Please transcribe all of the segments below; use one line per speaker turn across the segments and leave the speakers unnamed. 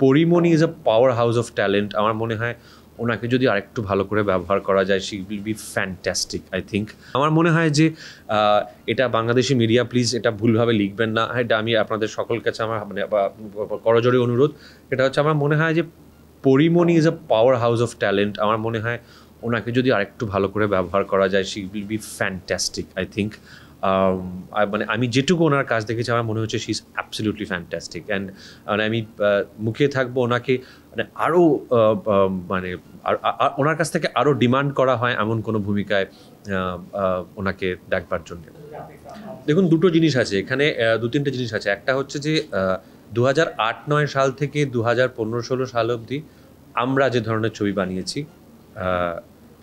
Pori Moni is a power house of talent. আমার মনে হয় ওনাকে যদি আরেকটু ভালো করে ব্যবহার করা যায়, she will be fantastic I think. আমার মনে হয় যে এটা বাংলাদেশি মিডিয়া প্লিজ এটা ভুলভাবে লিখবেন না। এটা আমি আপনাদের সকল কাছে আমার মানে করজোড়ে অনুরোধ। এটা হচ্ছে আমার মনে হয় যে Pori Moni is a power house of talent. আমার মনে হয় ওনাকে যদি আরেকটু ভালো করে ব্যবহার করা যায়, she will be fantastic I think. মানে আমি যেটুকু ওনার কাজ দেখেছি আমার মনে হচ্ছে she is absolutely fantastic. And মানে আমি মুখে থাকবো ওনাকে মানে আরও মানে ওনার কাছ থেকে আরও ডিমান্ড করা হয় এমন কোনো ভূমিকায় ওনাকে ডাকবার জন্য। দেখুন, দুটো জিনিস আছে এখানে, দু তিনটে জিনিস আছে। একটা হচ্ছে যে 2008-09 সাল থেকে 2015-16 সাল অবধি আমরা যে ধরনের ছবি বানিয়েছি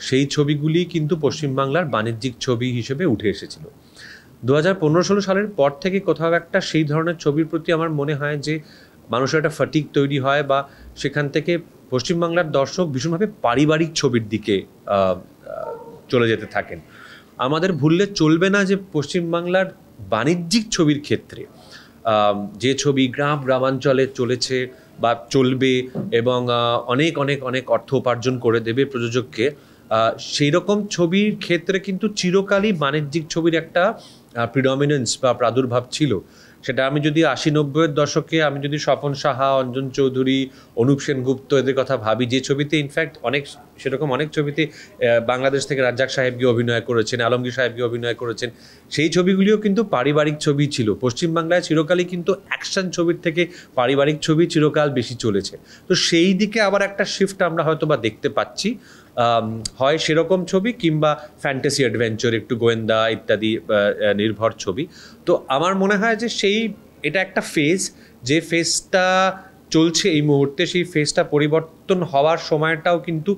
সেই ছবিগুলি কিন্তু পশ্চিমবাংলার বাণিজ্যিক ছবি হিসেবে উঠে এসেছিল। 2015-16 সালের পর থেকে কোথাও একটা সেই ধরনের ছবির প্রতি আমার মনে হয় যে মানুষের একটা ফাটিক তৈরি হয়, বা সেখান থেকে পশ্চিমবাংলার দর্শক ভীষণভাবে পারিবারিক ছবির দিকে চলে যেতে থাকেন। আমাদের ভুললে চলবে না যে পশ্চিমবাংলার বাণিজ্যিক ছবির ক্ষেত্রে যে ছবি গ্রামাঞ্চলে চলেছে বা চলবে এবং অনেক অনেক অনেক অর্থ উপার্জন করে দেবে প্রযোজককে, সেই রকম ছবির ক্ষেত্রে কিন্তু চিরকালই বাণিজ্যিক ছবির একটা প্রিডমিনেন্স বা প্রাদুর্ভাব ছিল। সেটা আমি যদি 80-90-এর দশকে আমি যদি স্বপন সাহা, অঞ্জন চৌধুরী, অনুপ সেনগুপ্ত এদের কথা ভাবি, যে ছবিতে ইনফ্যাক্ট সেরকম অনেক ছবিতে বাংলাদেশ থেকে রাজ্জাক সাহেব গিয়ে অভিনয় করেছেন, আলমগীর সাহেব গিয়ে অভিনয় করেছেন, সেই ছবিগুলিও কিন্তু পারিবারিক ছবি ছিল। পশ্চিমবাংলায় চিরকালই কিন্তু অ্যাকশন ছবির থেকে পারিবারিক ছবি চিরকাল বেশি চলেছে। তো সেই দিকে আবার একটা শিফট আমরা হয়তো বা দেখতে পাচ্ছি, হয় সেরকম ছবি কিংবা ফ্যান্টাসি অ্যাডভেঞ্চার, একটু গোয়েন্দা ইত্যাদি নির্ভর ছবি। তো আমার মনে হয় যে এটা একটা ফেজ, যে ফেজটা চলছে এই মুহূর্তে, সেই ফেজটা পরিবর্তন হওয়ার সময়টাও কিন্তু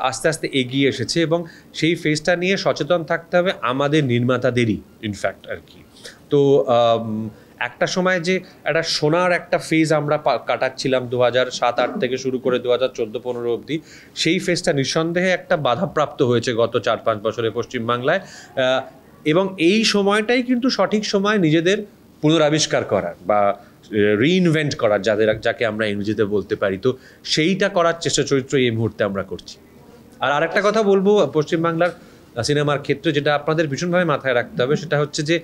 আস্তে আস্তে এগিয়ে এসেছে, এবং সেই ফেজটা নিয়ে সচেতন থাকতে হবে আমাদের নির্মাতাদেরই ইনফ্যাক্ট আর কি। তো একটা সময় যে একটা সোনার একটা ফেজ আমরা কাটাচ্ছিলাম 2007-08 থেকে শুরু করে 2014-15 অবধি, সেই ফেজটা নিঃসন্দেহে একটা বাধাপ্রাপ্ত হয়েছে গত 4-5 বছরে পশ্চিমবাংলায়। এবং এই সময়টাই কিন্তু সঠিক সময় নিজেদের পুনরাবিষ্কার করার বা রিইনভেন্ট করার, যাকে আমরা ইংরেজিতে বলতে পারি। তো সেইটা করার চেষ্টা চরিত্র এই মুহূর্তে আমরা করছি। আর আরেকটা কথা বলবো পশ্চিমবাংলার সিনেমার ক্ষেত্রে, যেটা আপনাদের ভীষণভাবে মাথায় রাখতে হবে, সেটা হচ্ছে যে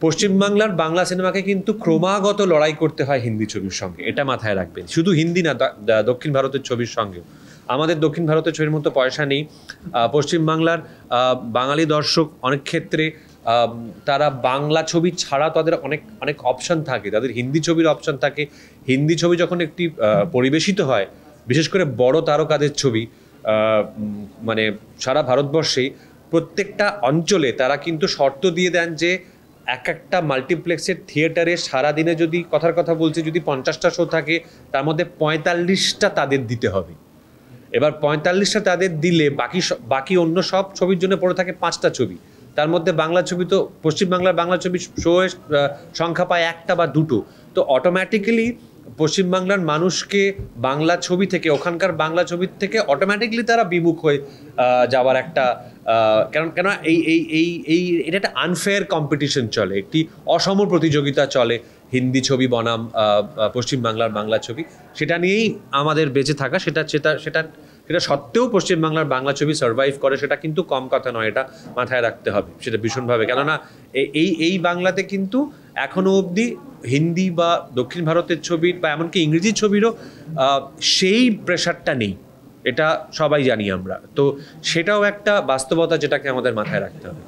পশ্চিমবাংলার বাংলা সিনেমাকে কিন্তু ক্রমাগত লড়াই করতে হয় হিন্দি ছবির সঙ্গে। এটা মাথায় রাখবেন, শুধু হিন্দি না, দক্ষিণ ভারতের ছবির সঙ্গেও। আমাদের দক্ষিণ ভারতের ছবির মতো পয়সা নেই। পশ্চিমবাংলার বাঙালি দর্শক অনেক ক্ষেত্রে তারা বাংলা ছবি ছাড়া তাদের অনেক অনেক অপশান থাকে, তাদের হিন্দি ছবির অপশান থাকে। হিন্দি ছবি যখন একটি পরিবেশিত হয়, বিশেষ করে বড় তারকাদের ছবি, মানে সারা ভারতবর্ষেই প্রত্যেকটা অঞ্চলে তারা কিন্তু শর্ত দিয়ে দেন যে একটা মাল্টিপ্লেক্সের থিয়েটারে সারাদিনে যদি কথার কথা বলছি যদি 50টা শো থাকে, তার মধ্যে 45টা তাদের দিতে হবে। এবার 45টা তাদের দিলে বাকি অন্য সব ছবির জন্য পড়ে থাকে 5টা ছবি। তার মধ্যে বাংলা ছবি, তো পশ্চিমবাংলার বাংলা ছবি শোয়ের সংখ্যা পায় 1টা বা 2টো। তো অটোমেটিক্যালি পশ্চিমবাংলার মানুষকে বাংলা ছবি থেকে, ওখানকার বাংলা ছবির থেকে অটোমেটিক্যালি তারা বিমুখ হয়ে যাওয়ার একটা কেন এটা একটা আনফেয়ার কম্পিটিশন চলে, একটি অসম প্রতিযোগিতা চলে হিন্দি ছবি বনাম পশ্চিমবাংলার বাংলা ছবি। সেটা নিয়েই আমাদের বেঁচে থাকা। সেটা সত্ত্বেও পশ্চিমবাংলার বাংলা ছবি সার্ভাইভ করে, সেটা কিন্তু কম কথা নয়, এটা মাথায় রাখতে হবে সেটা ভীষণভাবে। কেননা এই বাংলাতে কিন্তু এখনও অবধি হিন্দি বা দক্ষিণ ভারতের ছবির বা এমনকি ইংরেজি ছবিরও সেই প্রেশারটা নেই, এটা সবাই জানি আমরা। তো সেটাও একটা বাস্তবতা যেটাকে আমাদের মাথায় রাখতে হবে।